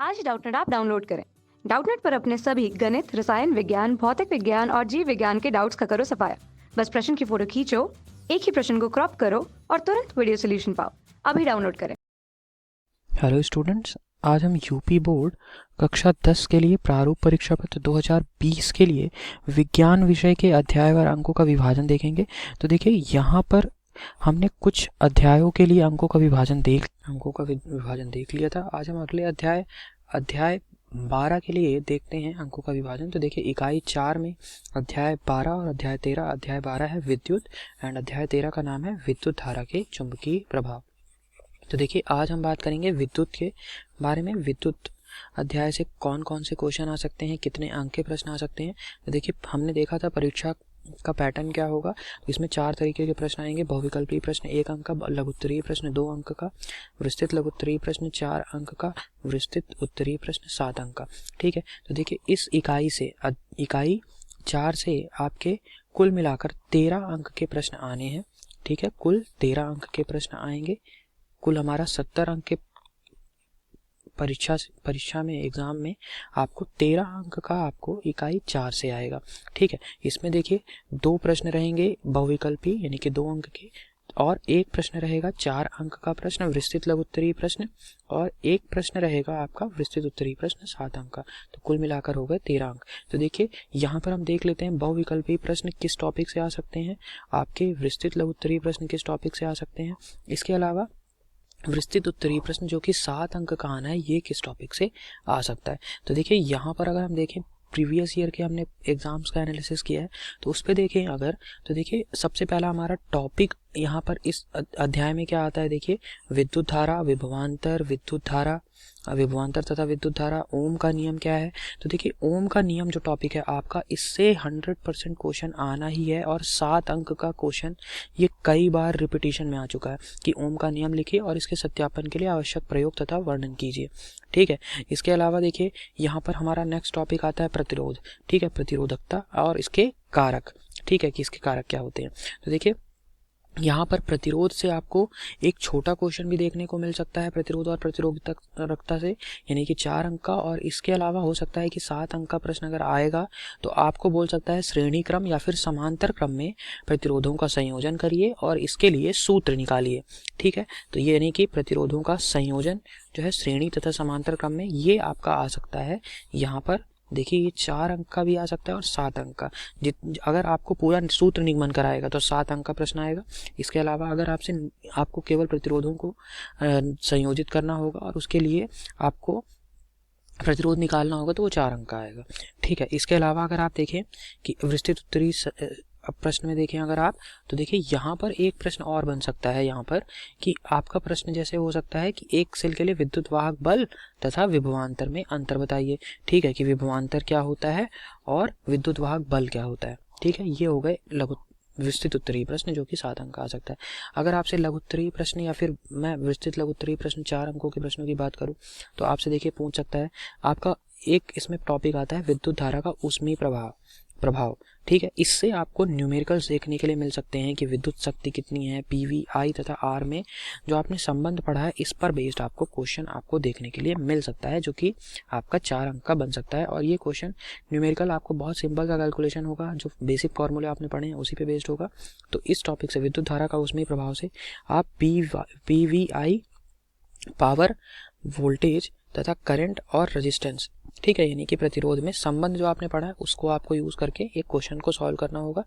आज Doubtnut app download करें। Doubtnut पर अपने सभी गणित, रसायन विज्ञान, भौतिक विज्ञान और जीव विज्ञान के डाउट्स का करो सफाया। बस प्रश्न की फोटो खींचो, एक ही प्रश्न को क्रॉप करो और तुरंत वीडियो सोल्यूशन पाओ। अभी डाउनलोड करें। हेलो स्टूडेंट्स, आज हम यूपी बोर्ड कक्षा 10 के लिए प्रारूप परीक्षा पत्र 2020 के लिए विज्ञान विषय के अध्यायवार अंकों का विभाजन देखेंगे। तो देखिए, यहाँ पर हमने कुछ अध्यायों के लिए अंकों का विभाजन देख लिया था। आज हम अगले अध्याय 12 के लिए देखते हैं अंकों का विभाजन। तो देखिए, इकाई 4 में अध्याय 12 और अध्याय 13। अध्याय 12 है विद्युत एंड अध्याय 13 का नाम है विद्युत धारा के चुंबकीय प्रभाव। तो देखिए, आज हम बात करेंगे विद्युत के बारे में। विद्युत अध्याय से कौन कौन से क्वेश्चन आ सकते हैं, कितने अंक के प्रश्न आ सकते हैं। तो देखिए, हमने देखा था परीक्षा का पैटर्न क्या होगा। तो इसमें 4 तरीके के प्रश्न आएंगे। बहुविकल्पीय प्रश्न 1 अंक का, लघुत्तरीय प्रश्न 2 अंक का, विस्तृत लघुत्तरीय प्रश्न 4 अंक का, विस्तृत उत्तरीय प्रश्न 7 अंक का। ठीक है। तो देखिए, इस इकाई 4 से आपके कुल मिलाकर 13 अंक के प्रश्न आने हैं। ठीक है, कुल 13 अंक के प्रश्न आएंगे। कुल हमारा 70 अंक के परीक्षा में एग्जाम में आपको 13 अंक का आपको इकाई 4 से आएगा। ठीक है। इसमें देखिए, 2 प्रश्न रहेंगे बहुविकल्पी यानी कि 2 अंक के, और 1 प्रश्न रहेगा 4 अंक का प्रश्न विस्तृत लघुत्तरीय प्रश्न, और 1 प्रश्न रहेगा आपका विस्तृत उत्तरीय प्रश्न 7 अंक का। तो कुल मिलाकर हो गए 13 अंक। तो देखिए, यहाँ पर हम देख लेते हैं बहुविकल्पी प्रश्न किस टॉपिक से आ सकते हैं, आपके विस्तृत लघुत्तरीय प्रश्न किस टॉपिक से आ सकते हैं। इसके अलावा विस्तृत उत्तरीय प्रश्न जो कि 7 अंक का आना है, ये किस टॉपिक से आ सकता है। तो देखिए, यहाँ पर अगर हम देखें प्रीवियस ईयर के हमने एग्जाम्स का एनालिसिस किया है, तो उस पर देखें अगर, तो देखिए सबसे पहला हमारा टॉपिक यहाँ पर इस अध्याय में क्या आता है। देखिए, विद्युत धारा, विभवांतर, विभवांतर तथा विद्युत धारा, ओम का नियम क्या है। तो देखिए, ओम का नियम जो टॉपिक है आपका, इससे 100% क्वेश्चन आना ही है, और 7 अंक का क्वेश्चन ये कई बार रिपीटिशन में आ चुका है कि ओम का नियम लिखिए और इसके सत्यापन के लिए आवश्यक प्रयोग तथा वर्णन कीजिए। ठीक है। इसके अलावा देखिए, यहाँ पर हमारा नेक्स्ट टॉपिक आता है प्रतिरोध। ठीक है, प्रतिरोधकता और इसके कारक। ठीक है, कि इसके कारक क्या होते हैं। तो देखिए, यहाँ पर प्रतिरोध से आपको एक छोटा क्वेश्चन भी देखने को मिल सकता है, प्रतिरोध और प्रतिरोधकता से, यानी कि 4 अंक का। और इसके अलावा हो सकता है कि 7 अंक का प्रश्न अगर आएगा तो आपको बोल सकता है श्रेणी क्रम या फिर समांतर क्रम में प्रतिरोधों का संयोजन करिए और इसके लिए सूत्र निकालिए। ठीक है। तो ये यानी कि प्रतिरोधों का संयोजन जो है श्रेणी तथा समांतर क्रम में, ये आपका आ सकता है यहाँ पर। देखिए, ये 4 अंक का भी आ सकता है और 7 अंक का। अगर आपको पूरा सूत्र निगमन कराएगा तो 7 अंक का प्रश्न आएगा। इसके अलावा अगर आपको केवल प्रतिरोधों को संयोजित करना होगा और उसके लिए आपको प्रतिरोध निकालना होगा तो वो 4 अंक का आएगा। ठीक है। इसके अलावा अगर आप देखें कि विस्तृत उत्तरीय प्रश्न में देखें अगर आप, तो देखिए यहाँ पर एक प्रश्न और बन सकता है यहाँ पर, कि आपका प्रश्न जैसे हो सकता है कि एक सेल के लिए विद्युत वाहक बल तथा विभवांतर में अंतर बताइए। ठीक है, कि विभवांतर क्या होता है और विद्युत वाहक बल क्या होता है। ठीक है, ये हो गए विस्तृत उत्तरीय प्रश्न जो कि 7 अंक का आ सकता है। अगर आपसे लघुत्तरीय प्रश्न या फिर मैं विस्तृत लघुत्तरीय प्रश्न 4 अंकों के प्रश्नों की बात करूँ तो आपसे देखिए पूछ सकता है आपका एक इसमें टॉपिक आता है विद्युत धारा का ऊष्मीय प्रभाव। ठीक है, इससे आपको न्यूमेरिकल्स देखने के लिए मिल सकते हैं कि विद्युत शक्ति कितनी है, पीवी, आई तथा आर में जो आपने संबंध पढ़ा है, इस पर बेस्ड आपको क्वेश्चन आपको देखने के लिए मिल सकता है, जो कि आपका 4 अंक का बन सकता है। और ये क्वेश्चन न्यूमेरिकल आपको बहुत सिंपल सा कैलकुलेशन होगा, जो बेसिक फॉर्मूले आपने पढ़े हैं उसी पे बेस्ड होगा। तो इस टॉपिक से, विद्युत धारा का ऊष्मीय प्रभाव से, आप पीवीआई, पावर, वोल्टेज तथा करंट और रेजिस्टेंस, ठीक है, यानी कि प्रतिरोध में संबंध जो आपने पढ़ा है उसको आपको यूज करके एक क्वेश्चन को सॉल्व करना होगा।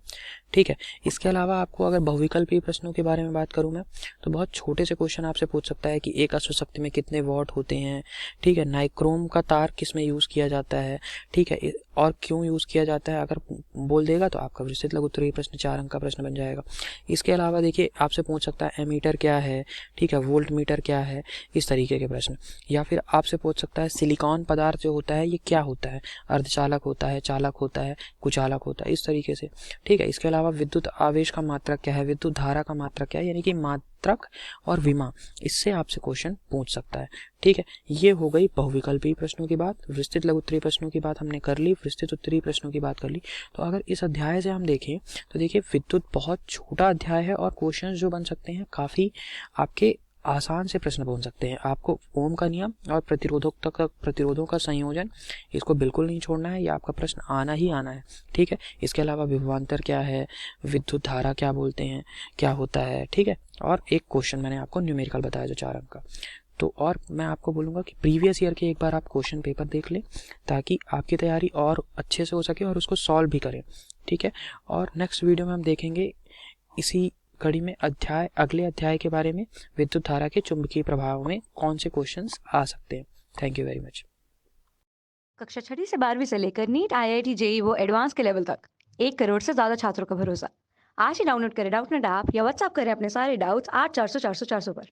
ठीक है। इसके अलावा आपको अगर बहुविकल्पीय प्रश्नों के बारे में बात करूं मैं, तो बहुत छोटे से क्वेश्चन आपसे पूछ सकता है कि एक अश्व शक्ति में कितने वॉट होते हैं। ठीक है, नाइक्रोम का तार किस में यूज किया जाता है। ठीक है, और क्यों यूज किया जाता है, अगर बोल देगा तो आपका विस्तृत लघुत्तरीय प्रश्न 4 अंक का प्रश्न बन जाएगा। इसके अलावा देखिए, आपसे पूछ सकता है एमीटर क्या है। ठीक है, वोल्ट मीटर क्या है, इस तरीके के प्रश्न। या फिर आपसे पूछ सकता है सिलिकॉन पदार्थ जो होता है ये क्या होता है, अर्धचालक होता है, चालक होता है, कुचालक होता है, इस तरीके से। ठीक है। इसके अलावा विद्युत आवेश का मात्रक क्या है, विद्युत धारा का मात्रक क्या है, यानी कि मात्रक और विमा, इससे आपसे क्वेश्चन पूछ सकता है। ठीक है, ये हो गई बहुविकल्पीय प्रश्नों की बात। विस्तृत लघुत्तरीय प्रश्नों की बात हमने कर ली, विस्तृत उत्तरीय प्रश्नों की बात कर ली। तो अगर इस अध्याय से हम देखें तो देखिए, विद्युत बहुत छोटा अध्याय है और क्वेश्चन जो बन सकते हैं काफ़ी आपके आसान से प्रश्न पूछ सकते हैं। आपको ओम का नियम और प्रतिरोधों का संयोजन, इसको बिल्कुल नहीं छोड़ना है, ये आपका प्रश्न आना ही आना है, ठीक है। इसके अलावा विभवांतर क्या है, विद्युत धारा क्या बोलते हैं, क्या होता है, ठीक है। और एक क्वेश्चन मैंने आपको न्यूमेरिकल बताया जो 4 अंक का। तो और मैं आपको बोलूँगा कि प्रीवियस ईयर के एक बार आप क्वेश्चन पेपर देख लें, ताकि आपकी तैयारी और अच्छे से हो सके और उसको सॉल्व भी करें, ठीक है। और नेक्स्ट वीडियो में हम देखेंगे इसी कड़ी में अगले अध्याय के बारे में, विद्युत धारा के चुंबकीय प्रभाव में कौन से क्वेश्चंस आ सकते हैं। Thank you very much. कक्षा 6वीं से 12वीं से लेकर नीट, IIT, JEE वो एडवांस के लेवल तक 1 करोड़ से ज्यादा छात्रों का भरोसा। आज ही डाउनलोड करें डाउटनेट ऐप या व्हाट्सएप करें अपने सारे डाउट्स 8400 400 400 पर।